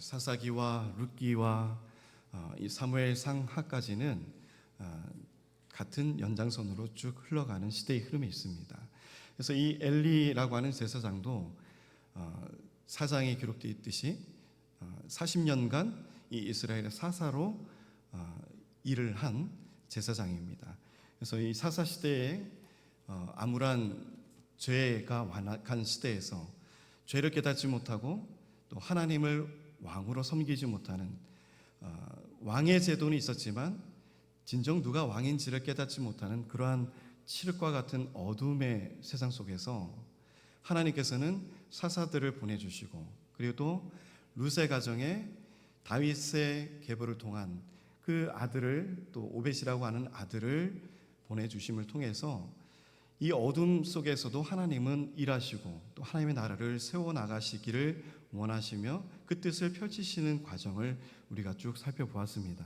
사사기와 룻기와 이 사무엘상하까지는 같은 연장선으로 쭉 흘러가는 시대의 흐름이 있습니다. 그래서 이 엘리라고 하는 제사장도 사장에 기록되어 있듯이 40년간 이 이스라엘의 사사로 일을 한 제사장입니다. 그래서 이 사사 시대에 암울한 죄가 완악한 시대에서 죄를 깨닫지 못하고 또 하나님을 왕으로 섬기지 못하는 왕의 제도는 있었지만 진정 누가 왕인지를 깨닫지 못하는 그러한 칠흑과 같은 어둠의 세상 속에서 하나님께서는 사사들을 보내주시고, 그리고 또 룻의 가정에 다윗의 계보를 통한 그 아들을, 또 오벳이라고 하는 아들을 보내주심을 통해서 이 어둠 속에서도 하나님은 일하시고 또 하나님의 나라를 세워나가시기를 원하시며 그 뜻을 펼치시는 과정을 우리가 쭉 살펴보았습니다.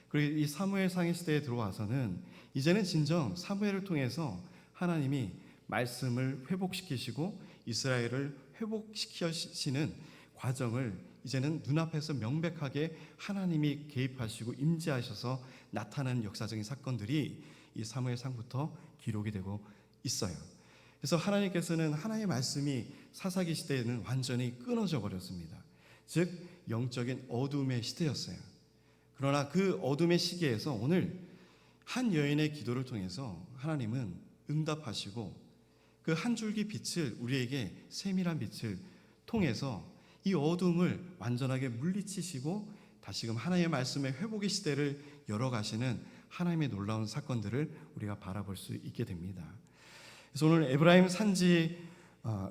그리고 이 사무엘상의 시대에 들어와서는 이제는 진정 사무엘을 통해서 하나님이 말씀을 회복시키시고 이스라엘을 회복시키시는 과정을 이제는 눈앞에서 명백하게 하나님이 개입하시고 임재하셔서 나타나는 역사적인 사건들이 이 사무엘상부터 기록이 되고 있어요. 그래서 하나님께서는 하나님의 말씀이 사사기 시대에는 완전히 끊어져 버렸습니다. 즉 영적인 어둠의 시대였어요. 그러나 그 어둠의 시기에서 오늘 한 여인의 기도를 통해서 하나님은 응답하시고 그 한 줄기 빛을, 우리에게 세밀한 빛을 통해서 이 어둠을 완전하게 물리치시고 다시금 하나님의 말씀의 회복의 시대를 열어가시는 하나님의 놀라운 사건들을 우리가 바라볼 수 있게 됩니다. 그래서 오늘 에브라임 산지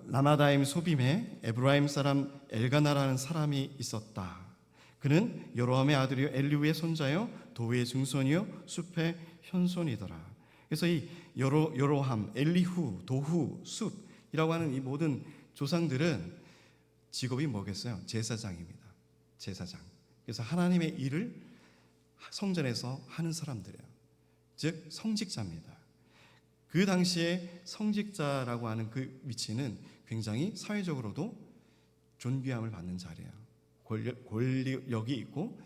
라마다임 소빔에 에브라임 사람 엘가나라는 사람이 있었다. 그는 여로함의 아들이요 엘리후의 손자요 도의 증손이요 숲의 현손이더라. 그래서 이 여로함, 엘리후, 도후, 숲이라고 하는 이 모든 조상들은 직업이 뭐겠어요? 제사장입니다. 제사장. 그래서 하나님의 일을 성전에서 하는 사람들이에요. 즉 성직자입니다. 그 당시에 성직자라고 하는 그 위치는 굉장히 사회적으로도 존귀함을 받는 자리예요. 권력이 있고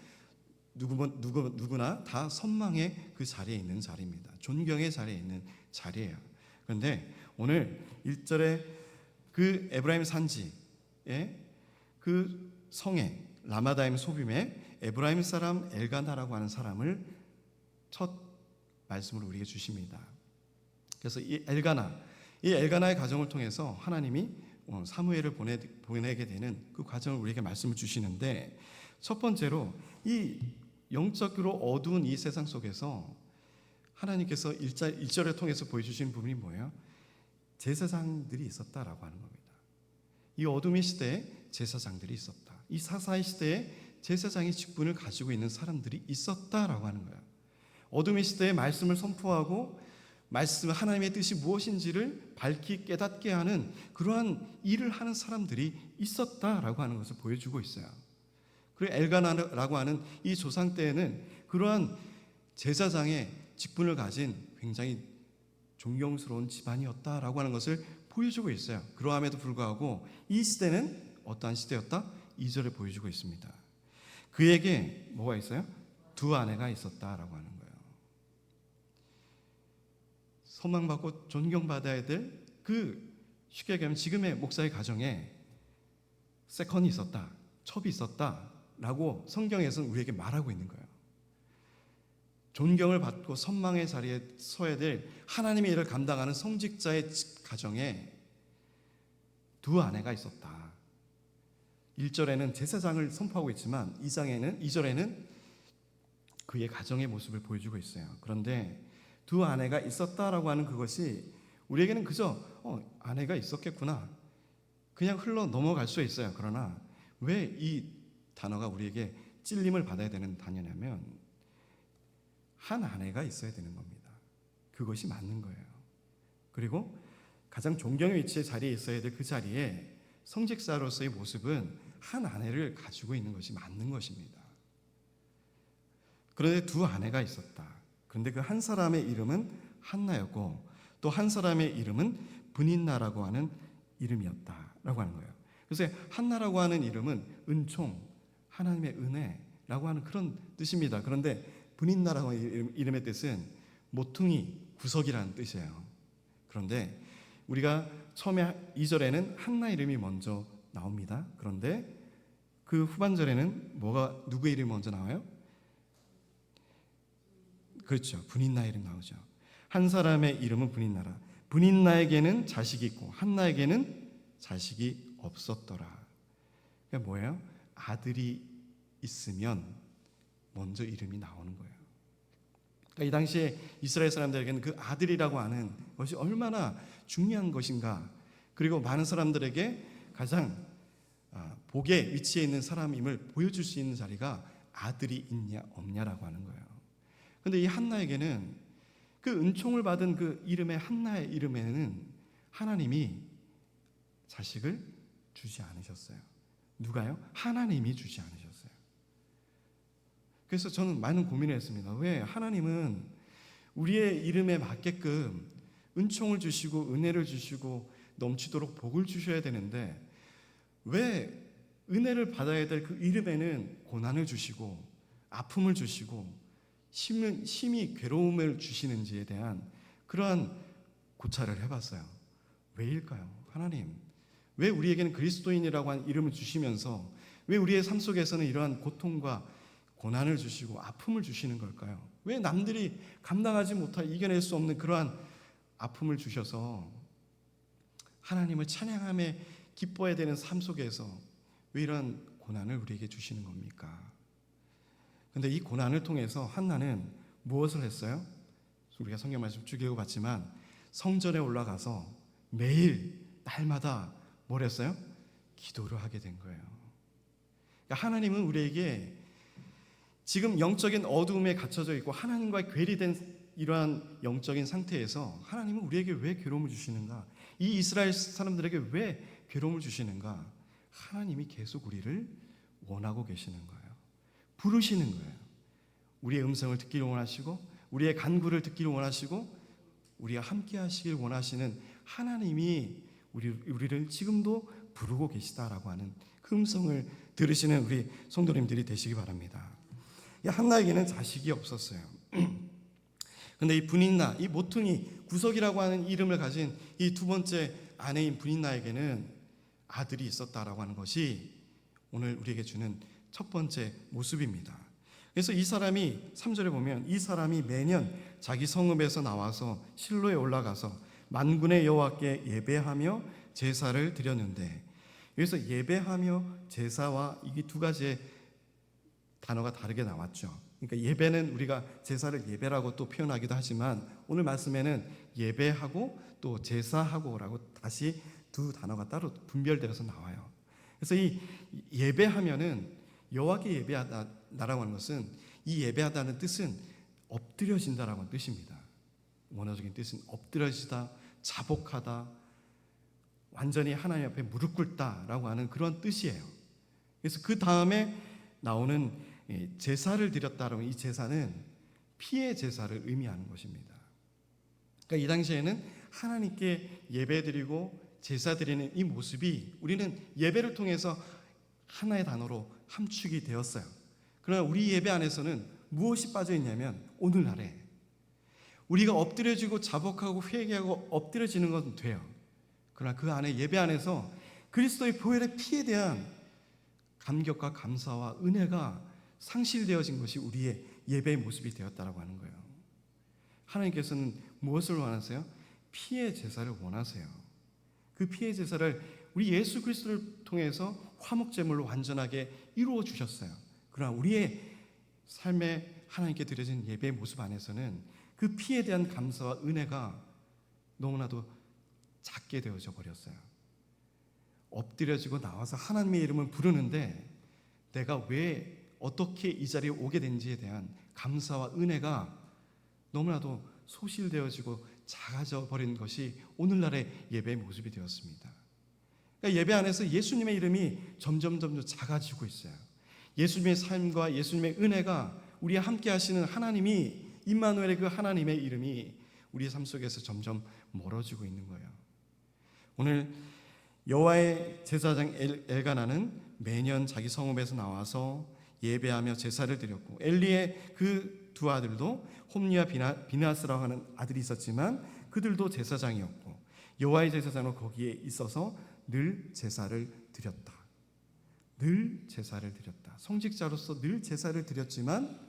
누구나 다 선망의 그 자리에 있는 자리입니다. 존경의 자리에 있는 자리예요. 그런데 오늘 1절에 그 에브라임 산지에 그 성에 라마다임 소빔에 에브라임 사람 엘가나라고 하는 사람을 첫 말씀으로 우리에게 주십니다. 그래서 이 엘가나의 가정을 통해서 하나님이 사무엘을 보내게 되는 그 과정을 우리에게 말씀을 주시는데, 첫 번째로 이 영적으로 어두운 이 세상 속에서 하나님께서 1절을 통해서 보여주신 부분이 뭐예요? 제사장들이 있었다라고 하는 겁니다. 이 어둠의 시대에 제사장들이 있었다. 이 사사의 시대에 제사장의 직분을 가지고 있는 사람들이 있었다라고 하는 거예요. 어둠의 시대에 말씀을 선포하고 말씀, 하나님의 뜻이 무엇인지를 밝히 깨닫게 하는 그러한 일을 하는 사람들이 있었다라고 하는 것을 보여주고 있어요. 그리고 엘가나라고 하는 이 조상 때에는 그러한 제사장의 직분을 가진 굉장히 존경스러운 집안이었다라고 하는 것을 보여주고 있어요. 그러함에도 불구하고 이 시대는 어떠한 시대였다? 2절에 보여주고 있습니다. 그에게 뭐가 있어요? 두 아내가 있었다라고 하는 거예요. 선망받고 존경받아야 될 그, 쉽게 얘기하면 지금의 목사의 가정에 세컨이 있었다, 첩이 있었다라고 성경에서는 우리에게 말하고 있는 거예요. 존경을 받고 선망의 자리에 서야 될 하나님의 일을 감당하는 성직자의 가정에 두 아내가 있었다. 1절에는 제사장을 선포하고 있지만 2절에는 그의 가정의 모습을 보여주고 있어요. 그런데 두 아내가 있었다라고 하는 그것이 우리에게는 그저 아내가 있었겠구나, 그냥 흘러 넘어갈 수 있어요. 그러나 왜 이 단어가 우리에게 찔림을 받아야 되는 단어냐면 한 아내가 있어야 되는 겁니다. 그것이 맞는 거예요. 그리고 가장 존경의 위치의 자리에 있어야 될 그 자리에 성직자로서의 모습은 한 아내를 가지고 있는 것이 맞는 것입니다. 그런데 두 아내가 있었다. 그런데 그 한 사람의 이름은 한나였고 또 한 사람의 이름은 브닌나라고 하는 이름이었다라고 하는 거예요. 그래서 한나라고 하는 이름은 은총, 하나님의 은혜라고 하는 그런 뜻입니다. 그런데 브닌나라고 하는 이름의 뜻은 모퉁이, 구석이라는 뜻이에요. 그런데 우리가 처음에 2절에는 한나 이름이 먼저 나옵니다. 그런데 그 후반절에는 누구의 이름이 먼저 나와요? 그렇죠. 브닌나 이름 나오죠. 한 사람의 이름은 브닌나라. 브닌나에게는 자식이 있고 한나에게는 자식이 없었더라. 그러니까 뭐예요? 아들이 있으면 먼저 이름이 나오는 거예요. 그러니까 이 당시에 이스라엘 사람들에게는 그 아들이라고 하는 것이 얼마나 중요한 것인가, 그리고 많은 사람들에게 가장 복의 위치에 있는 사람임을 보여줄 수 있는 자리가 아들이 있냐 없냐라고 하는 거예요. 그런데 이 한나에게는 그 은총을 받은 그 이름의 한나의 이름에는 하나님이 자식을 주지 않으셨어요. 누가요? 하나님이 주지 않으셨어요. 그래서 저는 많은 고민을 했습니다. 왜 하나님은 우리의 이름에 맞게끔 은총을 주시고 은혜를 주시고 넘치도록 복을 주셔야 되는데 왜 은혜를 받아야 될 그 이름에는 고난을 주시고 아픔을 주시고 심히 괴로움을 주시는지에 대한 그러한 고찰을 해봤어요. 왜일까요? 하나님, 왜 우리에게는 그리스도인이라고 하는 이름을 주시면서 왜 우리의 삶 속에서는 이러한 고통과 고난을 주시고 아픔을 주시는 걸까요? 왜 남들이 감당하지 못할, 이겨낼 수 없는 그러한 아픔을 주셔서 하나님을 찬양하며 기뻐해야 되는 삶 속에서 왜 이런 고난을 우리에게 주시는 겁니까? 그런데 이 고난을 통해서 한나는 무엇을 했어요? 우리가 성경 말씀 쭉 읽어봤지만 성전에 올라가서 매일 날마다 뭘 했어요? 기도를 하게 된 거예요. 그러니까 하나님은 우리에게 지금 영적인 어두움에 갇혀져 있고 하나님과 괴리된 이러한 영적인 상태에서 하나님은 우리에게 왜 괴로움을 주시는가? 이 이스라엘 사람들에게 왜 괴로움을 주시는가? 하나님이 계속 우리를 원하고 계시는 거예요. 부르시는 거예요. 우리의 음성을 듣기를 원하시고 우리의 간구를 듣기를 원하시고 우리와 함께 하시길 원하시는 하나님이 우리를 지금도 부르고 계시다라고 하는 그 음성을 들으시는 우리 성도님들이 되시기 바랍니다. 한나에게는 자식이 없었어요. 그런데 이 브닌나, 이 모퉁이 구석이라고 하는 이름을 가진 이 두 번째 아내인 브닌나에게는 아들이 있었다라고 하는 것이 오늘 우리에게 주는 첫 번째 모습입니다. 그래서 이 사람이 3절에 보면 이 사람이 매년 자기 성읍에서 나와서 실로에 올라가서 만군의 여호와께 예배하며 제사를 드렸는데, 여기서 예배하며 제사와 이게 두 가지의 단어가 다르게 나왔죠. 그러니까 예배는 우리가 제사를 예배라고 또 표현하기도 하지만 오늘 말씀에는 예배하고 또 제사하고라고 다시 두 단어가 따로 분별되어서 나와요. 그래서 이 예배하면은 여호와께 예배하다라고 하는 것은 이 예배하다는 뜻은 엎드려진다라고 하는 뜻입니다. 원어적인 뜻은 엎드려지다, 자복하다, 완전히 하나님 앞에 무릎 꿇다라고 하는 그런 뜻이에요. 그래서 그 다음에 나오는 제사를 드렸다라고 이 제사는 피의 제사를 의미하는 것입니다. 그러니까 이 당시에는 하나님께 예배드리고 제사 드리는 이 모습이 우리는 예배를 통해서 하나의 단어로 함축이 되었어요. 그러나 우리 예배 안에서는 무엇이 빠져 있냐면 오늘날에 우리가 엎드려지고 자복하고 회개하고 엎드려지는 건 돼요. 그러나 그 안에 예배 안에서 그리스도의 보혈의 피에 대한 감격과 감사와 은혜가 상실되어진 것이 우리의 예배의 모습이 되었다라고 하는 거예요. 하나님께서는 무엇을 원하세요? 피의 제사를 원하세요. 그 피의 제사를 우리 예수 그리스도를 통해서 화목제물로 완전하게 이루어 주셨어요. 그러나 우리의 삶에 하나님께 드려진 예배의 모습 안에서는 그 피에 대한 감사와 은혜가 너무나도 작게 되어져 버렸어요. 엎드려지고 나와서 하나님의 이름을 부르는데 내가 왜 어떻게 이 자리에 오게 된지에 대한 감사와 은혜가 너무나도 소실되어지고 작아져 버린 것이 오늘날의 예배의 모습이 되었습니다. 그러니까 예배 안에서 예수님의 이름이 점점 작아지고 있어요. 예수님의 삶과 예수님의 은혜가 우리와 함께 하시는 하나님이 임마누엘의 그 하나님의 이름이 우리의 삶 속에서 점점 멀어지고 있는 거예요. 오늘 여호와의 제사장 엘가나는 매년 자기 성읍에서 나와서 예배하며 제사를 드렸고, 엘리의 그 두 아들도 홈리와 비나스라고 하는 아들이 있었지만 그들도 제사장이었고 여호와의 제사장으로 거기에 있어서 늘 제사를 드렸다. 늘 제사를 드렸다. 성직자로서 늘 제사를 드렸지만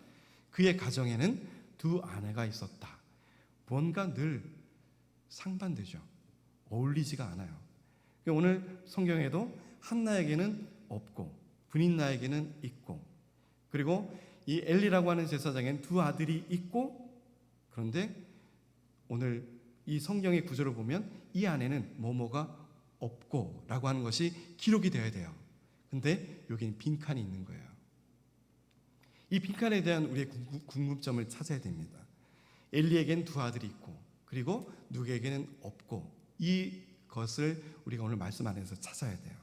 그의 가정에는 두 아내가 있었다. 뭔가 늘 상반되죠. 어울리지가 않아요. 오늘 성경에도 한나에게는 없고 브닌나에게는 있고, 그리고 이 엘리라고 하는 제사장에는 두 아들이 있고, 그런데 오늘 이 성경의 구절을 보면 이 안에는 뭐뭐가 없고 라고 하는 것이 기록이 되어야 돼요. 근데 여기는 빈칸이 있는 거예요. 이 빈칸에 대한 우리의 궁금점을 찾아야 됩니다. 엘리에게는 두 아들이 있고 그리고 누구에게는 없고, 이것을 우리가 오늘 말씀 안에서 찾아야 돼요.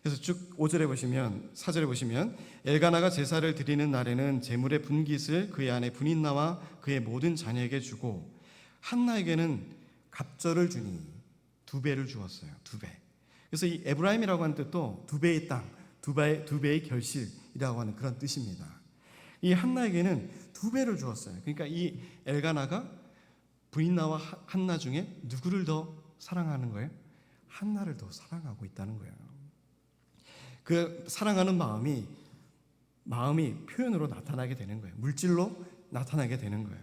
그래서 쭉 5절에 보시면, 4절에 보시면 엘가나가 제사를 드리는 날에는 제물의 분깃을 그의 아내 브닌나와 그의 모든 자녀에게 주고 한나에게는 갑절을 주니 두 배를 주었어요. 두 배. 그래서 이 에브라임이라고 하는 뜻도 두 배의 땅, 두 배의 결실이라고 하는 그런 뜻입니다. 이 한나에게는 두 배를 주었어요. 그러니까 이 엘가나가 브닌나와 한나 중에 누구를 더 사랑하는 거예요? 한나를 더 사랑하고 있다는 거예요. 그 사랑하는 마음이 표현으로 나타나게 되는 거예요. 물질로 나타나게 되는 거예요.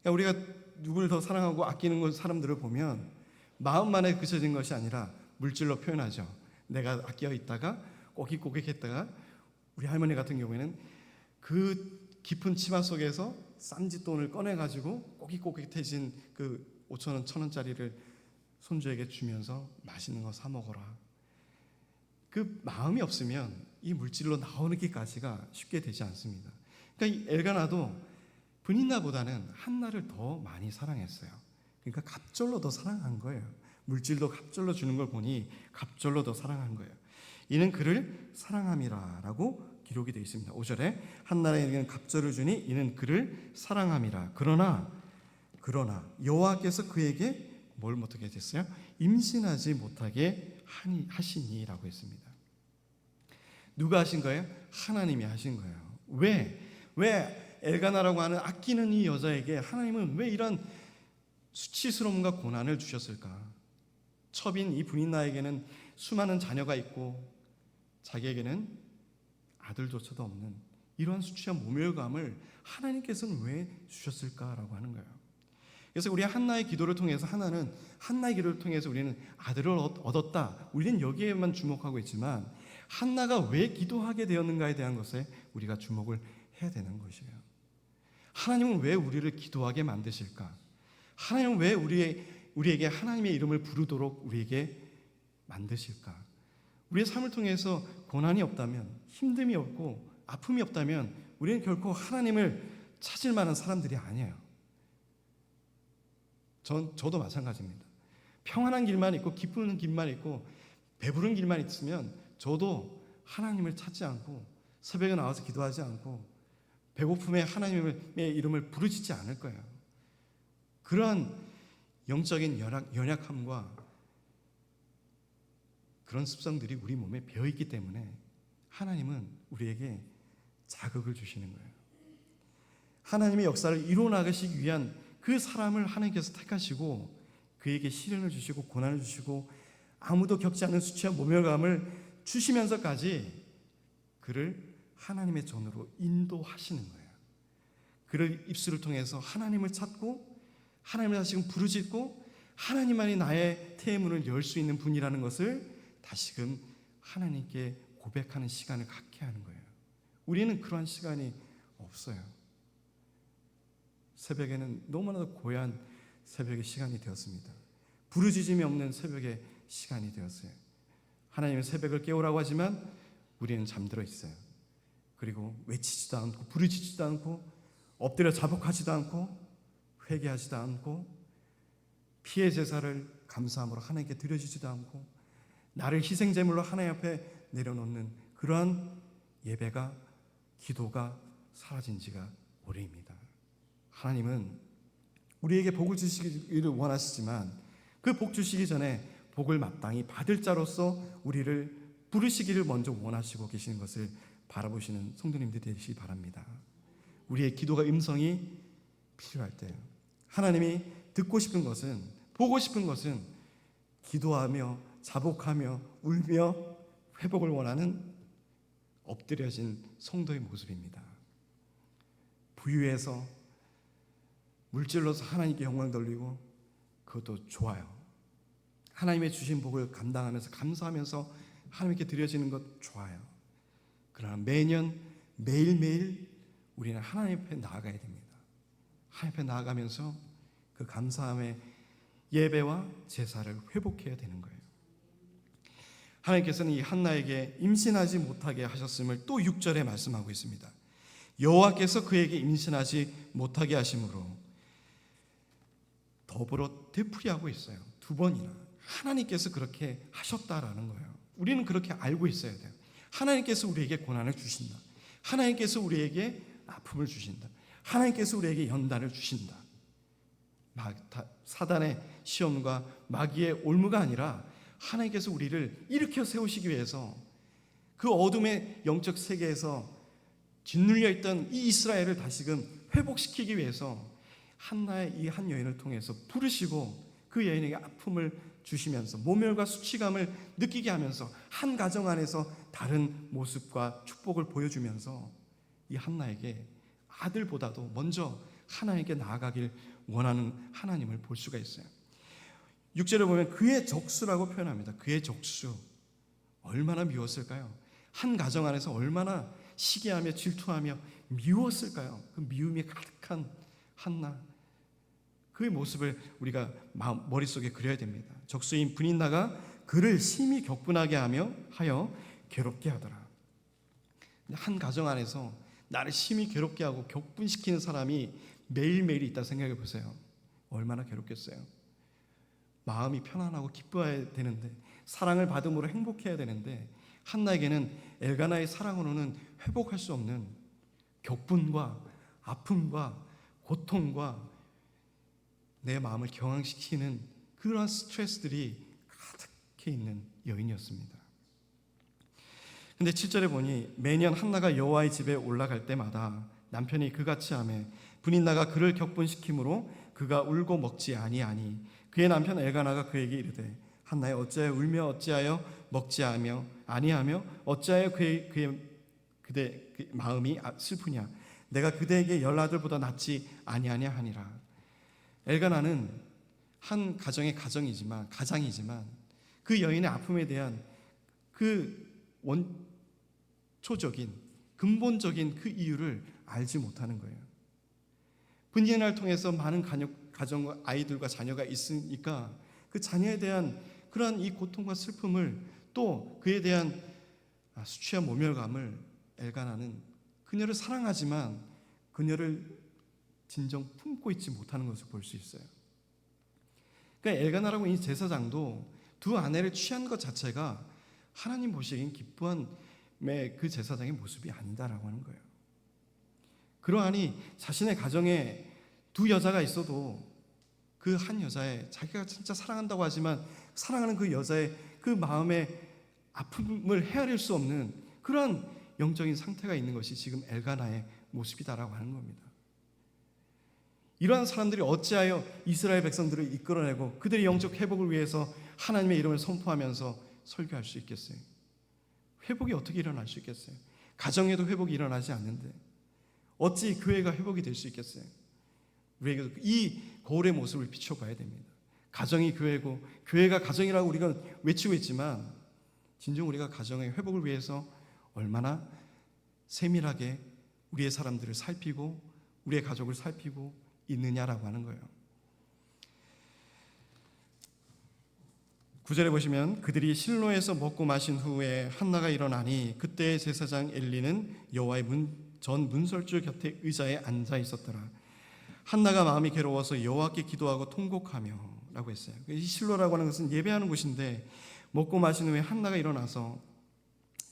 그러니까 우리가 누구를 더 사랑하고 아끼는 사람들을 보면 마음만에 그쳐진 것이 아니라 물질로 표현하죠. 내가 아껴 있다가 꼬깃꼬깃했다가, 우리 할머니 같은 경우에는 그 깊은 치마 속에서 쌈짓돈을 꺼내가지고 꼬깃꼬깃해진 그 5,000원, 1,000원짜리를 손주에게 주면서 맛있는 거 사 먹어라. 그 마음이 없으면 이 물질로 나오는 게까지가 쉽게 되지 않습니다. 그러니까 이 엘가나도 브닌나보다는 한나를 더 많이 사랑했어요. 그러니까 갑절로 더 사랑한 거예요. 물질도 갑절로 주는 걸 보니 갑절로 더 사랑한 거예요. 이는 그를 사랑함이라라고 기록이 되어 있습니다. 5절에 한나에게는 갑절을 주니 이는 그를 사랑함이라. 그러나 여호와께서 그에게 뭘 못하게 됐어요? 임신하지 못하게 하시니라고 했습니다. 누가 하신 거예요? 하나님이 하신 거예요. 왜 엘가나라고 하는 아끼는 이 여자에게 하나님은 왜 이런 수치스러움과 고난을 주셨을까? 첩인 이 브닌나에게는 수많은 자녀가 있고 자기에게는 아들조차도 없는 이러한 수치와 모멸감을 하나님께서는 왜 주셨을까라고 하는 거예요. 그래서 우리 한나의 기도를 통해서 한나의 기도를 통해서 우리는 아들을 얻었다. 우리는 여기에만 주목하고 있지만 한나가 왜 기도하게 되었는가에 대한 것에 우리가 주목을 해야 되는 것이에요. 하나님은 왜 우리를 기도하게 만드실까? 하나님은 왜 우리에게 하나님의 이름을 부르도록 우리에게 만드실까? 우리의 삶을 통해서 고난이 없다면, 힘듦이 없고 아픔이 없다면 우리는 결코 하나님을 찾을 만한 사람들이 아니에요. 저도 마찬가지입니다. 평안한 길만 있고 기쁘는 길만 있고 배부른 길만 있으면 저도 하나님을 찾지 않고 새벽에 나와서 기도하지 않고 배고픔에 하나님의 이름을 부르짖지 않을 거예요. 그러한 영적인 연약함과 그런 습성들이 우리 몸에 배어있기 때문에 하나님은 우리에게 자극을 주시는 거예요. 하나님의 역사를 이루어나가시기 위한 그 사람을 하나님께서 택하시고 그에게 시련을 주시고 고난을 주시고 아무도 겪지 않는 수치와 모멸감을 주시면서까지 그를 하나님의 전으로 인도하시는 거예요. 그를 입술을 통해서 하나님을 찾고 하나님을 다시금 부르짖고 하나님만이 나의 태문을 열 수 있는 분이라는 것을 다시금 하나님께 고백하는 시간을 갖게 하는 거예요. 우리는 그러한 시간이 없어요. 새벽에는 너무나도 고요한 새벽의 시간이 되었습니다. 부르짖음이 없는 새벽의 시간이 되었어요. 하나님은 새벽을 깨우라고 하지만 우리는 잠들어 있어요. 그리고 외치지도 않고 부르짖지도 않고 엎드려 자복하지도 않고 회개하지도 않고 피의 제사를 감사함으로 하나님께 드려지지도 않고 나를 희생제물로 하나님 앞에 내려놓는 그러한 예배가, 기도가 사라진 지가 오래입니다. 하나님은 우리에게 복을 주시기를 원하시지만 그 복 주시기 전에 복을 마땅히 받을 자로서 우리를 부르시기를 먼저 원하시고 계시는 것을 바라보시는 성도님들이 되시기 바랍니다. 우리의 기도가 음성이 필요할 때 하나님이 듣고 싶은 것은, 보고 싶은 것은 기도하며 자복하며 울며 회복을 원하는 엎드려진 성도의 모습입니다. 부유해서 물질로서 하나님께 영광 돌리고 그것도 좋아요. 하나님의 주신 복을 감당하면서 감사하면서 하나님께 드려지는 것 좋아요. 그러나 매년 매일매일 우리는 하나님 앞에 나아가야 됩니다. 하나님 앞에 나아가면서 그 감사함의 예배와 제사를 회복해야 되는 거예요. 하나님께서는 이 한나에게 임신하지 못하게 하셨음을 또 6절에 말씀하고 있습니다. 여호와께서 그에게 임신하지 못하게 하심으로 더불어 되풀이하고 있어요. 2번이나 하나님께서 그렇게 하셨다라는 거예요. 우리는 그렇게 알고 있어야 돼요. 하나님께서 우리에게 고난을 주신다. 하나님께서 우리에게 아픔을 주신다. 하나님께서 우리에게 연단을 주신다. 사단의 시험과 마귀의 올무가 아니라 하나님께서 우리를 일으켜 세우시기 위해서 그 어둠의 영적 세계에서 짓눌려 있던 이 이스라엘을 다시금 회복시키기 위해서 한나의 이 한 여인을 통해서 부르시고 그 여인에게 아픔을 주시면서 모멸과 수치감을 느끼게 하면서 한 가정 안에서 다른 모습과 축복을 보여주면서 이 한나에게 아들보다도 먼저 하나님께 나아가길 원하는 하나님을 볼 수가 있어요. 6절을 보면 그의 적수라고 표현합니다. 그의 적수. 얼마나 미웠을까요? 한 가정 안에서 얼마나 시기하며 질투하며 미웠을까요? 그 미움이 가득한 한나. 그의 모습을 우리가 머릿속에 그려야 됩니다. 적수인 브닌나가 그를 심히 격분하게 하여 괴롭게 하더라. 한 가정 안에서 나를 심히 괴롭게 하고 격분시키는 사람이 매일매일 있다 생각해 보세요. 얼마나 괴롭겠어요. 마음이 편안하고 기뻐해야 되는데, 사랑을 받음으로 행복해야 되는데, 한나에게는 엘가나의 사랑으로는 회복할 수 없는 격분과 아픔과 고통과 내 마음을 경황시키는 그러한 스트레스들이 가득해 있는 여인이었습니다. 근데 7절에 보니 매년 한나가 여호와의 집에 올라갈 때마다 남편이 그같이 하매 브닌나가 그를 격분시키므로 그가 울고 먹지 아니하니 그의 남편 엘가나가 그에게 이르되 한나여 어찌하여 울며 어찌하여 먹지 아니하며 어찌하여 그대 마음이 슬프냐 내가 그대에게 10아들보다 낫지 아니하냐 하니라. 엘가나는 한 가정의 가장이지만 그 여인의 아픔에 대한 그 원초적인 근본적인 그 이유를 알지 못하는 거예요. 분인을 통해서 많은 가정 아이들과 자녀가 있으니까 그 자녀에 대한 그러한 이 고통과 슬픔을 또 그에 대한 수치와 모멸감을 엘가나는 그녀를 사랑하지만 그녀를 진정 품고 있지 못하는 것을 볼 수 있어요. 그러니까 엘가나라고 이 제사장도 두 아내를 취한 것 자체가 하나님 보시기엔 기뻐함의 그 제사장의 모습이 아니다라고 하는 거예요. 그러하니 자신의 가정에 두 여자가 있어도 그 한 여자의 자기가 진짜 사랑한다고 하지만 사랑하는 그 여자의 그 마음의 아픔을 헤아릴 수 없는 그런 영적인 상태가 있는 것이 지금 엘가나의 모습이다라고 하는 겁니다. 이러한 사람들이 어찌하여 이스라엘 백성들을 이끌어내고 그들의 영적 회복을 위해서 하나님의 이름을 선포하면서 설교할 수 있겠어요? 회복이 어떻게 일어날 수 있겠어요? 가정에도 회복이 일어나지 않는데 어찌 교회가 회복이 될 수 있겠어요? 우리에게 이 거울의 모습을 비춰봐야 됩니다. 가정이 교회고 교회가 가정이라고 우리가 외치고 있지만 진정 우리가 가정의 회복을 위해서 얼마나 세밀하게 우리의 사람들을 살피고 우리의 가족을 살피고 있느냐라고 하는 거예요. 9절에 보시면 그들이 실로에서 먹고 마신 후에 한나가 일어나니 그때 제사장 엘리는 여호와의 전 문설주 곁에 의자에 앉아 있었더라. 한나가 마음이 괴로워서 여호와께 기도하고 통곡하며 라고 했어요. 이 실로라고 하는 것은 예배하는 곳인데 먹고 마신 후에 한나가 일어나서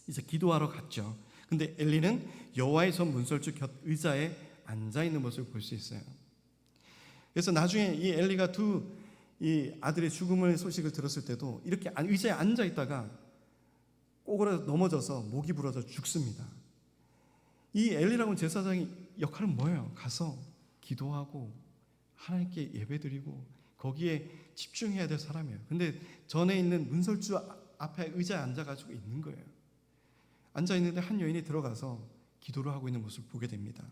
이제 기도하러 갔죠. 근데 엘리는 여호와의 전 문설주 곁 의자에 앉아 있는 모습을 볼 수 있어요. 그래서 나중에 이 엘리가 이 아들의 죽음의 소식을 들었을 때도 이렇게 의자에 앉아 있다가 꼬그려 넘어져서 목이 부러져 죽습니다. 이 엘리라고 제사장의 역할은 뭐예요? 가서 기도하고 하나님께 예배드리고 거기에 집중해야 될 사람이에요. 근데 전에 있는 문설주 앞에 의자에 앉아가지고 있는 거예요. 앉아있는데 한 여인이 들어가서 기도를 하고 있는 모습을 보게 됩니다.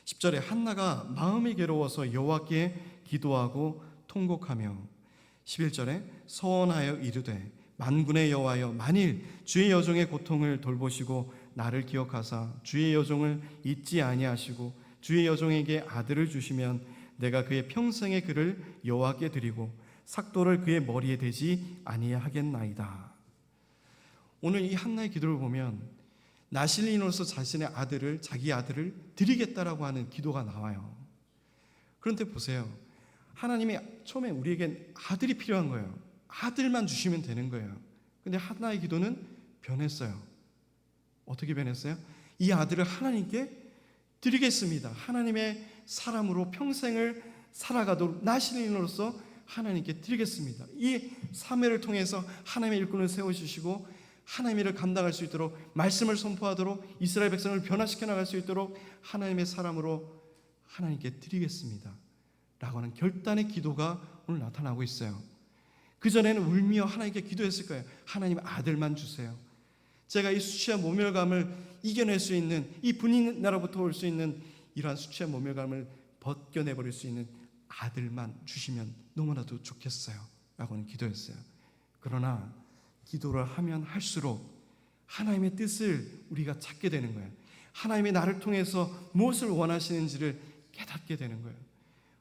10절에 한나가 마음이 괴로워서 여호와께 기도하고 통곡하며, 11절에 서원하여 이르되 만군의 여호와여, 만일 주의 여종의 고통을 돌보시고 나를 기억하사 주의 여종을 잊지 아니하시고 주의 여종에게 아들을 주시면 내가 그의 평생의 그를 여호와께 드리고 삭도를 그의 머리에 대지 아니하겠나이다. 오늘 이 한나의 기도를 보면 나실린으로서 자기 아들을 드리겠다라고 하는 기도가 나와요. 그런데 보세요. 하나님이 처음에 우리에겐 아들이 필요한 거예요. 아들만 주시면 되는 거예요. 근데 한나의 기도는 변했어요. 어떻게 변했어요? 이 아들을 하나님께 드리겠습니다. 하나님의 사람으로 평생을 살아가도록 나실린으로서 하나님께 드리겠습니다. 이 사매를 통해서 하나님의 일꾼을 세워주시고 하나님의 일을 감당할 수 있도록, 말씀을 선포하도록, 이스라엘 백성을 변화시켜 나갈 수 있도록 하나님의 사람으로 하나님께 드리겠습니다 라고 하는 결단의 기도가 오늘 나타나고 있어요. 그전에는 울며 하나님께 기도했을 거예요. 하나님 아들만 주세요. 제가 이 수치와 모멸감을 이겨낼 수 있는, 이 분인 나라부터 올 수 있는 이러한 수치와 모멸감을 벗겨내버릴 수 있는 아들만 주시면 너무나도 좋겠어요 라고 하는 기도였어요. 그러나 기도를 하면 할수록 하나님의 뜻을 우리가 찾게 되는 거예요. 하나님이 나를 통해서 무엇을 원하시는지를 깨닫게 되는 거예요.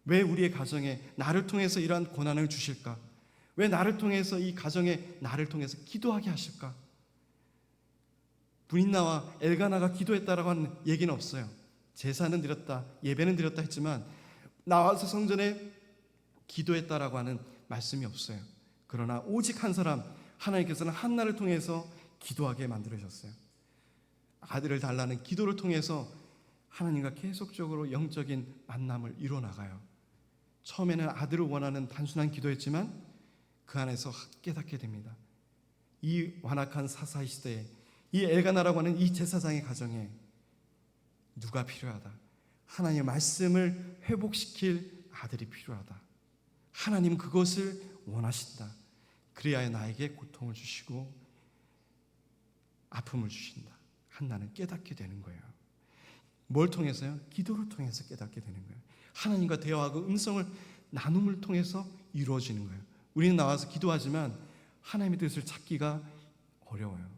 왜 우리의 가정에 나를 통해서 이러한 고난을 주실까? 왜 나를 통해서 이 가정에 나를 통해서 기도하게 하실까? 브린나와 엘가나가 기도했다라고 하는 얘기는 없어요. 제사는 드렸다, 예배는 드렸다 했지만 나와서 성전에 기도했다라고 하는 말씀이 없어요. 그러나 오직 한 사람, 하나님께서는 한나를 통해서 기도하게 만들으셨어요. 아들을 달라는 기도를 통해서 하나님과 계속적으로 영적인 만남을 이뤄나가요. 처음에는 아들을 원하는 단순한 기도였지만 그 안에서 깨닫게 됩니다. 이 완악한 사사의 시대에 이 엘가나라고 하는 이 제사장의 가정에 누가 필요하다? 하나님의 말씀을 회복시킬 아들이 필요하다. 하나님은 그것을 원하신다. 그래야 나에게 고통을 주시고 아픔을 주신다. 한나는 깨닫게 되는 거예요. 뭘 통해서요? 기도를 통해서 깨닫게 되는 거예요. 하나님과 대화하고 음성을 나눔을 통해서 이루어지는 거예요. 우리는 나와서 기도하지만 하나님의 뜻을 찾기가 어려워요.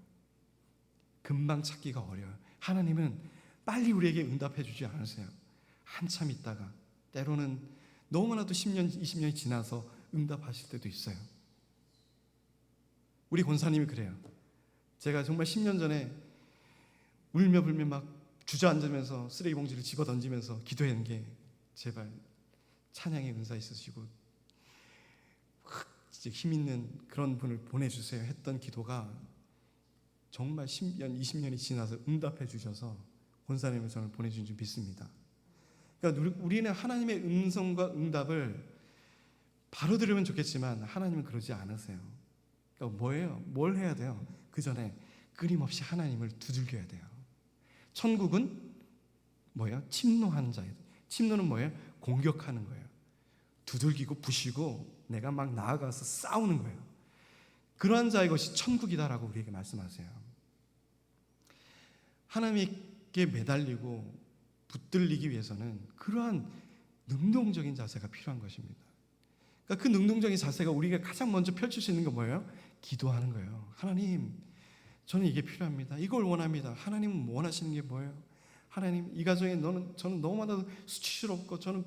금방 찾기가 어려워요. 하나님은 빨리 우리에게 응답해 주지 않으세요. 한참 있다가 때로는 너무나도 10년, 20년이 지나서 응답하실 때도 있어요. 우리 권사님이 그래요. 제가 정말 10년 전에 울며 불며 막 주저앉으면서 쓰레기 봉지를 집어 던지면서 기도하는 게 제발 찬양의 은사 있으시고 힘 있는 그런 분을 보내주세요 했던 기도가 정말 10년, 20년이 지나서 응답해 주셔서 권사님을 저를 보내준 줄 믿습니다. 그러니까 우리는 하나님의 음성과 응답을 바로 들으면 좋겠지만 하나님은 그러지 않으세요. 그러니까 뭐예요? 뭘 해야 돼요? 그 전에 끊임없이 하나님을 두들겨야 돼요. 천국은 뭐예요? 침노하는 자예요. 침노는 뭐예요? 공격하는 거예요. 두들기고 부시고 내가 막 나아가서 싸우는 거예요. 그러한 자의 것이 천국이다라고 우리에게 말씀하세요. 하나님께 매달리고 붙들리기 위해서는 그러한 능동적인 자세가 필요한 것입니다. 그러니까 그 능동적인 자세가 우리가 가장 먼저 펼칠 수 있는 건 뭐예요? 기도하는 거예요. 하나님, 저는 이게 필요합니다. 이걸 원합니다. 하나님은 원하시는 게 뭐예요? 하나님, 이 가정에 저는 너무나도 수치스럽고 저는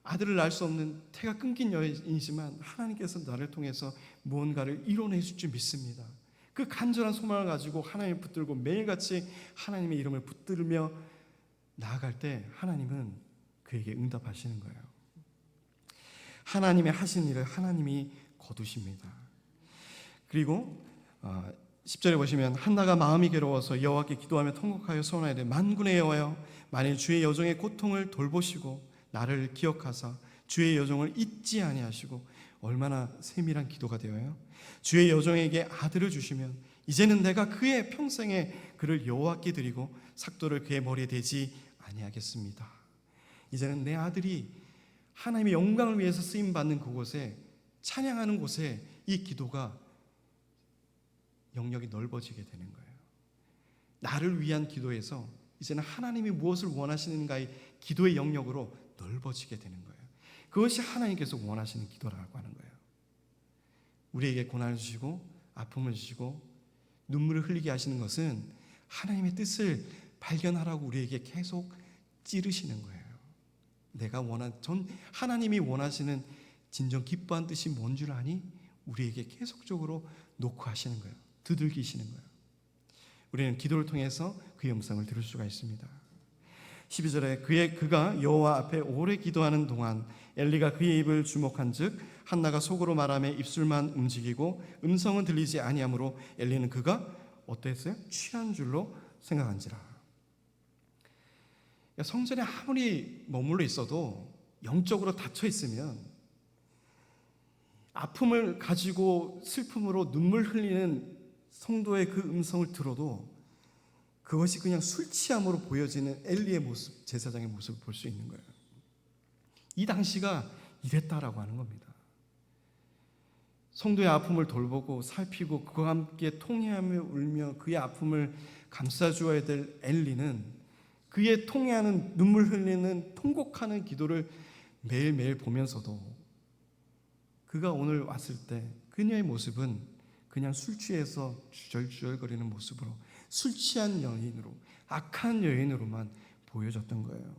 아들을 낳을 수 없는 태가 끊긴 여인이지만 하나님께서 나를 통해서 무언가를 이뤄내실 줄 믿습니다. 그 간절한 소망을 가지고 하나님을 붙들고 매일같이 하나님의 이름을 붙들며 나아갈 때 하나님은 그에게 응답하시는 거예요. 하나님의 하신 일을 하나님이 거두십니다. 그리고 10절에 보시면 한나가 마음이 괴로워서 여호와께 기도하며 통곡하여 소원하되 만군의 여호와여, 만일 주의 여종의 고통을 돌보시고 나를 기억하사 주의 여종을 잊지 아니하시고, 얼마나 세밀한 기도가 되어요. 주의 여종에게 아들을 주시면 이제는 내가 그의 평생에 그를 여호와께 드리고 삭도를 그의 머리에 대지 아니하겠습니다. 이제는 내 아들이 하나님의 영광을 위해서 쓰임 받는 그곳에, 찬양하는 곳에 이 기도가 영역이 넓어지게 되는 거예요. 나를 위한 기도에서 이제는 하나님이 무엇을 원하시는가의 기도의 영역으로 넓어지게 되는 거예요. 그것이 하나님께서 원하시는 기도라고 하는 거예요. 우리에게 고난을 주시고 아픔을 주시고 눈물을 흘리게 하시는 것은 하나님의 뜻을 발견하라고 우리에게 계속 찌르시는 거예요. 하나님이 원하시는 진정 기뻐한 뜻이 뭔 줄 아니? 우리에게 계속적으로 녹화하시는 거예요. 두들기시는 거예요. 우리는 기도를 통해서 그의 음성을 들을 수가 있습니다. 12절에 그가 여호와 앞에 오래 기도하는 동안 엘리가 그의 입을 주목한즉 한나가 속으로 말하며 입술만 움직이고 음성은 들리지 아니하므로 엘리는 그가 어땠어요? 취한 줄로 생각한지라. 성전에 아무리 머물러 있어도 영적으로 닫혀 있으면 아픔을 가지고 슬픔으로 눈물 흘리는 성도의 그 음성을 들어도 그것이 그냥 술 취함으로 보여지는 엘리의 모습, 제사장의 모습을 볼 수 있는 거예요. 이 당시가 이랬다라고 하는 겁니다. 성도의 아픔을 돌보고 살피고 그와 함께 통회하며 울며 그의 아픔을 감싸주어야 될 엘리는 그의 통회하는, 눈물 흘리는, 통곡하는 기도를 매일매일 보면서도 그가 오늘 왔을 때 그녀의 모습은 그냥 술 취해서 주절주절거리는 모습으로, 술 취한 여인으로, 악한 여인으로만 보여졌던 거예요.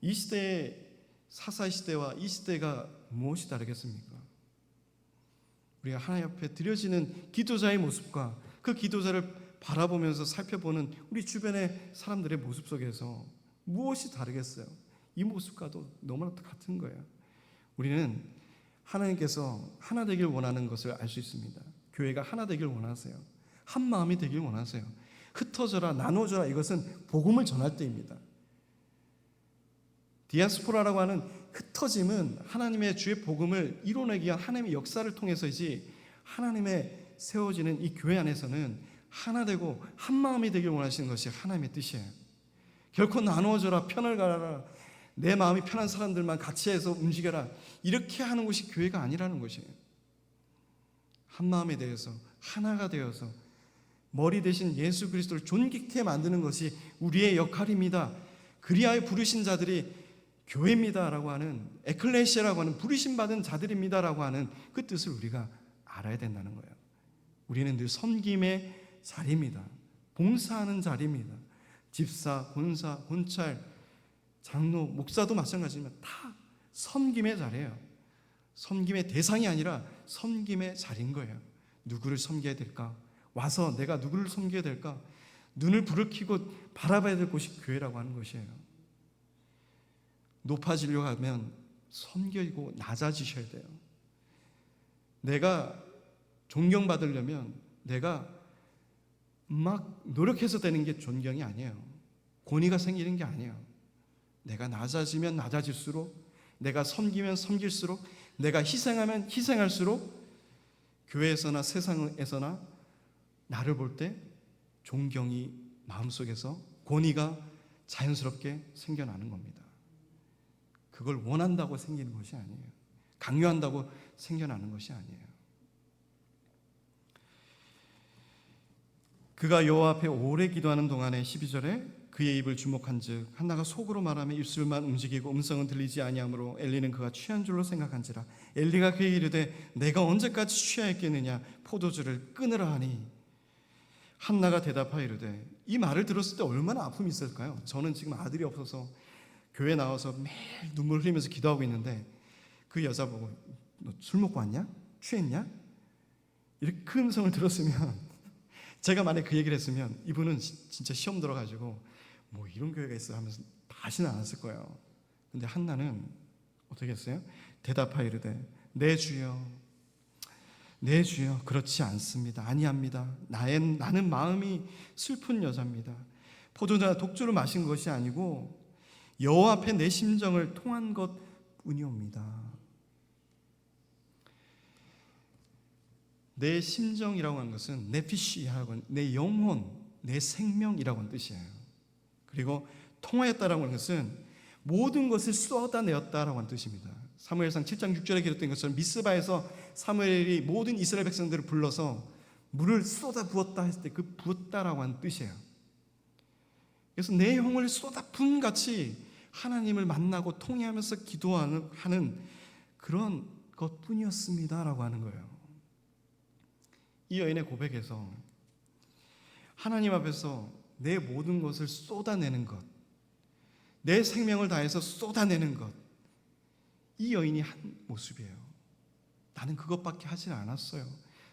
이 시대의 사사의 시대와 이 시대가 무엇이 다르겠습니까? 우리가 하나님 앞에 드려지는 기도자의 모습과 그 기도자를 바라보면서 살펴보는 우리 주변의 사람들의 모습 속에서 무엇이 다르겠어요? 이 모습과도 너무나 같은 거예요. 우리는 하나님께서 하나 되길 원하는 것을 알 수 있습니다. 교회가 하나 되길 원하세요. 한 마음이 되길 원하세요. 흩어져라, 나눠져라, 이것은 복음을 전할 때입니다. 디아스포라라고 하는 흩어짐은 하나님의 주의 복음을 이뤄내기 위한 하나님의 역사를 통해서이지, 하나님의 세워지는 이 교회 안에서는 하나 되고 한 마음이 되길 원하시는 것이 하나님의 뜻이에요. 결코 나누어져라, 편을 가라, 내 마음이 편한 사람들만 같이 해서 움직여라, 이렇게 하는 것이 교회가 아니라는 것이에요. 한 마음에 대해서 하나가 되어서 머리 대신 예수 그리스도를 존귀케 만드는 것이 우리의 역할입니다. 그리하여 부르신 자들이 교회입니다라고 하는, 에클레시아라고 하는 부르심 받은 자들입니다라고 하는 그 뜻을 우리가 알아야 된다는 거예요. 우리는 늘 섬김의 자리입니다. 봉사하는 자리입니다. 집사, 권사, 권찰, 장로, 목사도 마찬가지지만 다 섬김의 자리예요. 섬김의 대상이 아니라 섬김의 자리인 거예요. 누구를 섬겨야 될까? 와서 내가 누구를 섬겨야 될까? 눈을 부르키고 바라봐야 될 곳이 교회라고 하는 것이에요. 높아지려고 하면 섬기고 낮아지셔야 돼요. 내가 존경받으려면 내가 막 노력해서 되는 게 존경이 아니에요. 권위가 생기는 게 아니에요. 내가 낮아지면 낮아질수록, 내가 섬기면 섬길수록, 내가 희생하면 희생할수록 교회에서나 세상에서나 나를 볼 때 존경이 마음속에서, 권위가 자연스럽게 생겨나는 겁니다. 그걸 원한다고 생기는 것이 아니에요. 강요한다고 생겨나는 것이 아니에요. 그가 여호와 앞에 오래 기도하는 동안에 12절에 그의 입을 주목한즉 한나가 속으로 말하며 입술만 움직이고 음성은 들리지 아니하므로 엘리는 그가 취한 줄로 생각한지라. 엘리가 그에게 이르되 내가 언제까지 취하였겠느냐, 포도주를 끊으라 하니 한나가 대답하여 이르되, 이 말을 들었을 때 얼마나 아픔이 있을까요? 저는 지금 아들이 없어서 교회 나와서 매일 눈물 흘리면서 기도하고 있는데 그 여자 보고 너 술 먹고 왔냐? 취했냐? 이렇게 그 음성을 들었으면, 제가 만약에 그 얘기를 했으면 이분은 진짜 시험 들어가지고 뭐 이런 교회가 있어 하면서 다시는 안 왔을 거예요. 근데 한나는 어떻게 했어요? 대답하여 이르되 내 주여, 내 주여, 그렇지 않습니다. 아니합니다. 나는 마음이 슬픈 여자입니다. 포도주나 독주를 마신 것이 아니고 여호와 앞에 내 심정을 통한 것뿐이옵니다. 내 심정이라고 하는 것은 네피시하고 내 영혼, 내 생명이라고 하는 뜻이에요. 그리고 통하였다라고 하는 것은 모든 것을 쏟아내었다라고 하는 뜻입니다. 사무엘상 7장 6절에 기록된 것처럼 미스바에서 사무엘이 모든 이스라엘 백성들을 불러서 물을 쏟아 부었다 했을 때 그 부었다라고 하는 뜻이에요. 그래서 내 영혼을 쏟아 부은 같이 하나님을 만나고 통회하면서 기도하는 그런 것뿐이었습니다라고 하는 거예요. 이 여인의 고백에서 하나님 앞에서 내 모든 것을 쏟아내는 것, 내 생명을 다해서 쏟아내는 것, 이 여인이 한 모습이에요. 나는 그것밖에 하지 않았어요.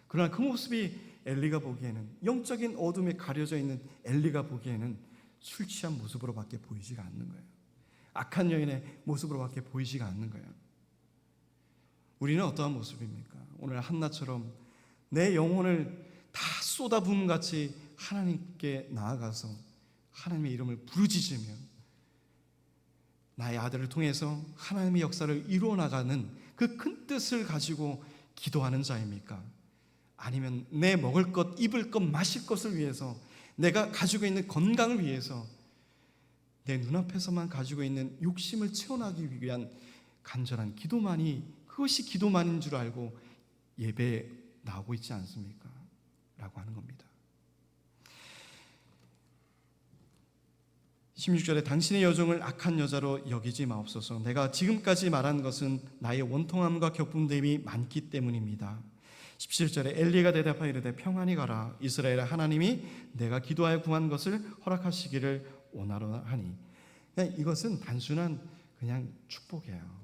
그러나 그 모습이 엘리가 보기에는, 영적인 어둠에 가려져 있는 엘리가 보기에는 술 취한 모습으로밖에 보이지가 않는 거예요. 악한 여인의 모습으로밖에 보이지가 않는 거예요. 우리는 어떠한 모습입니까? 오늘 한나처럼 내 영혼을 다 쏟아부은 같이 하나님께 나아가서 하나님의 이름을 부르짖으며 나의 아들을 통해서 하나님의 역사를 이루어 나가는 그 큰 뜻을 가지고 기도하는 자입니까? 아니면 내 먹을 것, 입을 것, 마실 것을 위해서, 내가 가지고 있는 건강을 위해서 내 눈앞에서만 가지고 있는 욕심을 채워나가기 위한 간절한 기도만이, 그것이 기도만인 줄 알고 예배에 나오고 있지 않습니까? 라고 하는 겁니다. 16절에 당신의 여종을 악한 여자로 여기지 마옵소서. 내가 지금까지 말한 것은 나의 원통함과 격분됨이 많기 때문입니다. 17절에 엘리가 대답하여 이르되 평안히 가라. 이스라엘의 하나님이 내가 기도하여 구한 것을 허락하시기를 원하노라 하니. 이것은 단순한 그냥 축복이에요.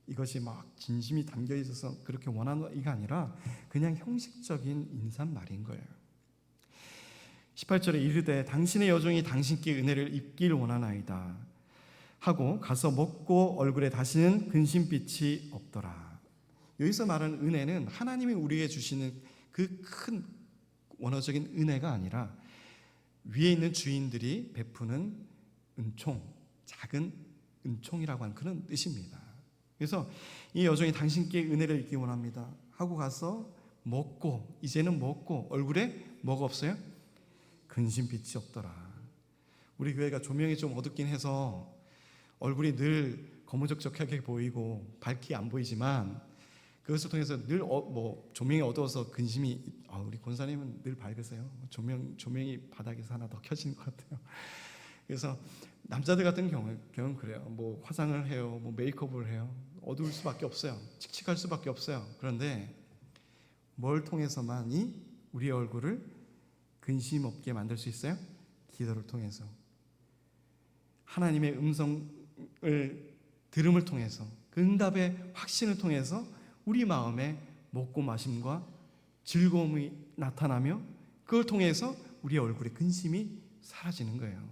이것이 막 진심이 담겨 있어서 그렇게 원하는 이가 아니라 그냥 형식적인 인사말인 거예요. 18절에 이르되 당신의 여종이 당신께 은혜를 입길 원하나이다 하고 가서 먹고 얼굴에 다시는 근심빛이 없더라. 여기서 말하는 은혜는 하나님이 우리에게 주시는 그 큰 원어적인 은혜가 아니라 위에 있는 주인들이 베푸는 은총, 작은 은총이라고 하는 그런 뜻입니다. 그래서 이 여종이 당신께 은혜를 입기 원합니다 하고 가서 먹고, 이제는 먹고 얼굴에 뭐가 없어요? 근심빛이 없더라. 우리 교회가 조명이 좀 어둡긴 해서 얼굴이 늘 거무적적하게 보이고 밝게 안 보이지만 그것을 통해서 늘 조명이 어두워서 근심이, 우리 권사님은 늘 밝으세요. 조명이 바닥에서 하나 더 켜지는 것 같아요. 그래서 남자들 같은 경우는 그래요. 뭐 화장을 해요, 뭐 메이크업을 해요. 어두울 수밖에 없어요. 칙칙할 수밖에 없어요. 그런데 뭘 통해서만이 우리의 얼굴을 근심 없게 만들 수 있어요? 기도를 통해서, 하나님의 음성을 들음을 통해서, 그 응답의 확신을 통해서 우리 마음에 먹고 마심과 즐거움이 나타나며 그걸 통해서 우리의 얼굴에 근심이 사라지는 거예요.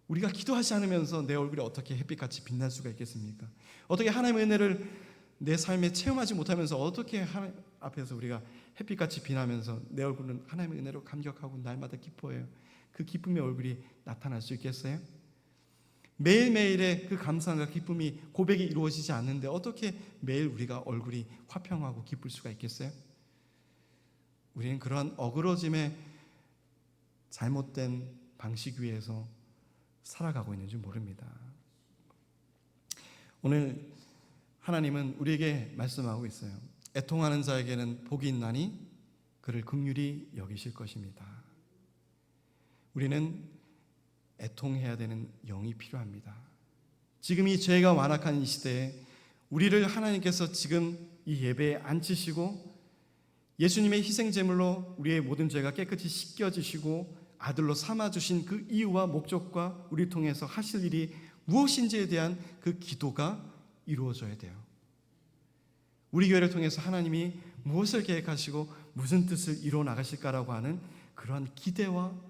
우리가 기도하지 않으면서 내 얼굴이 어떻게 햇빛같이 빛날 수가 있겠습니까? 어떻게 하나님의 은혜를 내 삶에 체험하지 못하면서 어떻게 하나님 앞에서 우리가 햇빛같이 빛나면서 내 얼굴은 하나님의 은혜로 감격하고 날마다 기뻐해요. 그 기쁨의 얼굴이 나타날 수 있겠어요? 매일매일의 그 감사함과 기쁨이, 고백이 이루어지지 않는데 어떻게 매일 우리가 얼굴이 화평하고 기쁠 수가 있겠어요? 우리는 그러한 어그러짐의 잘못된 방식 위에서 살아가고 있는 줄 모릅니다. 오늘 하나님은 우리에게 말씀하고 있어요. 애통하는 자에게는 복이 있나니 그를 긍휼히 여기실 것입니다. 우리는 애통해야 되는 영이 필요합니다. 지금 이 죄가 완악한 이 시대에 우리를 하나님께서 지금 이 예배에 앉히시고 예수님의 희생제물로 우리의 모든 죄가 깨끗이 씻겨지시고 아들로 삼아주신 그 이유와 목적과 우리 통해서 하실 일이 무엇인지에 대한 그 기도가 이루어져야 돼요. 우리 교회를 통해서 하나님이 무엇을 계획하시고 무슨 뜻을 이루어 나가실까라고 하는 그러한 기대와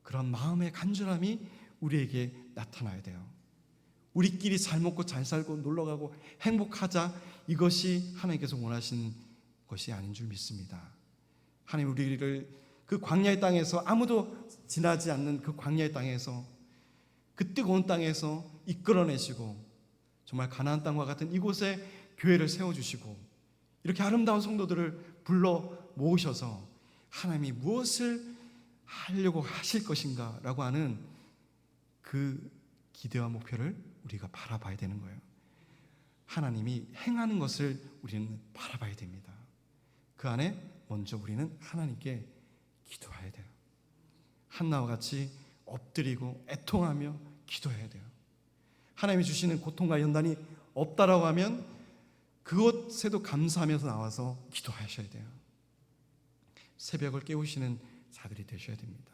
그런 마음의 간절함이 우리에게 나타나야 돼요. 우리끼리 잘 먹고 잘 살고 놀러가고 행복하자, 이것이 하나님께서 원하시는 것이 아닌 줄 믿습니다. 하나님 우리를 그 광야의 땅에서, 아무도 지나지 않는 그 광야의 땅에서, 그 뜨거운 땅에서 이끌어내시고 정말 가나안 땅과 같은 이곳에 교회를 세워주시고 이렇게 아름다운 성도들을 불러 모으셔서 하나님이 무엇을 하려고 하실 것인가 라고 하는 그 기대와 목표를 우리가 바라봐야 되는 거예요. 하나님이 행하는 것을 우리는 바라봐야 됩니다. 그 안에 먼저 우리는 하나님께 기도해야 돼요. 한나와 같이 엎드리고 애통하며 기도해야 돼요. 하나님이 주시는 고통과 연단이 없다라고 하면 그것에도 감사하면서 나와서 기도하셔야 돼요. 새벽을 깨우시는 자들이 되셔야 됩니다.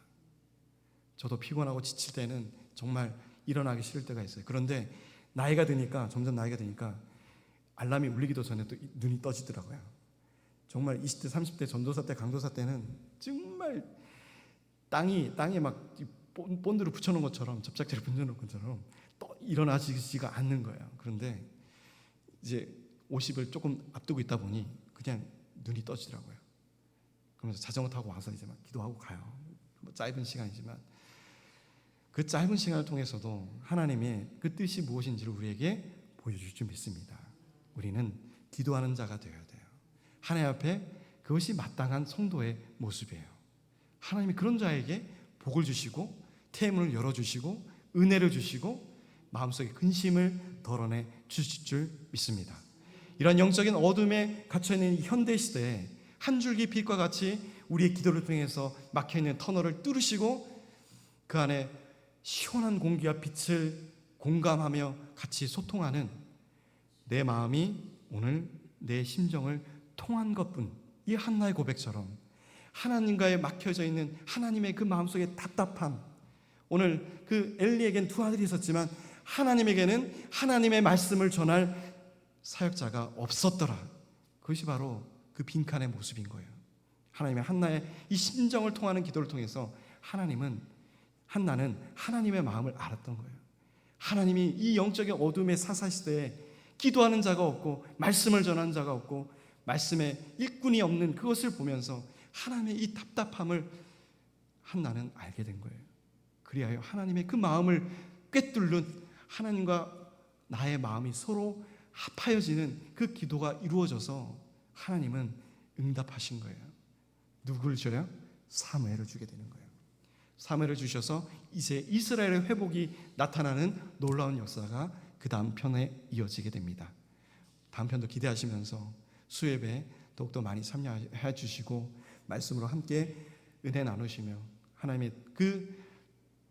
저도 피곤하고 지칠 때는 정말 일어나기 싫을 때가 있어요. 그런데 나이가 드니까, 점점 나이가 드니까 알람이 울리기도 전에 또 눈이 떠지더라고요. 정말 20대, 30대 전도사 때, 강도사 때는 정말 땅에 막 본드를 붙여놓은 것처럼, 접착제를 붙여놓은 것처럼 또 일어나지가 않는 거예요. 그런데 이제 50을 조금 앞두고 있다 보니 그냥 눈이 떠지더라고요. 그러면서 자전거 타고 와서 이제 막 기도하고 가요. 뭐 짧은 시간이지만 그 짧은 시간을 통해서도 하나님의 그 뜻이 무엇인지를 우리에게 보여줄 줄 믿습니다. 우리는 기도하는 자가 되어야 돼요. 하나님 앞에 그것이 마땅한 성도의 모습이에요. 하나님이 그런 자에게 복을 주시고 태문을 열어주시고 은혜를 주시고 마음속의 근심을 덜어내 주실 줄 믿습니다. 이런 영적인 어둠에 갇혀있는 이 현대시대에 한 줄기 빛과 같이 우리의 기도를 통해서 막혀있는 터널을 뚫으시고 그 안에 시원한 공기와 빛을 공감하며 같이 소통하는 내 마음이 오늘 내 심정을 통한 것뿐, 이 한나의 고백처럼 하나님과의 막혀져 있는 하나님의 그 마음속의 답답함, 오늘 그 엘리에겐 두 아들이 있었지만 하나님에게는 하나님의 말씀을 전할 사역자가 없었더라. 그것이 바로 그 빈칸의 모습인 거예요. 하나님의 한나의 이 심정을 통하는 기도를 통해서 한나는 하나님의 마음을 알았던 거예요. 하나님이 이 영적인 어둠의 사사시대에 기도하는 자가 없고 말씀을 전하는 자가 없고 말씀에 일꾼이 없는 그것을 보면서 하나님의 이 답답함을 한나는 알게 된 거예요. 그리하여 하나님의 그 마음을 꿰뚫는, 하나님과 나의 마음이 서로 합하여지는 그 기도가 이루어져서 하나님은 응답하신 거예요. 누구를 줘요? 사무엘을 주게 되는 거예요. 사무엘을 주셔서 이제 이스라엘의 회복이 나타나는 놀라운 역사가 그 다음 편에 이어지게 됩니다. 다음 편도 기대하시면서 수협에 더욱더 많이 참여해 주시고 말씀으로 함께 은혜 나누시며 하나님의 그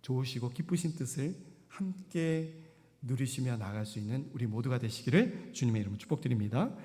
좋으시고 기쁘신 뜻을 함께 누리시며 나아갈 수 있는 우리 모두가 되시기를 주님의 이름으로 축복드립니다.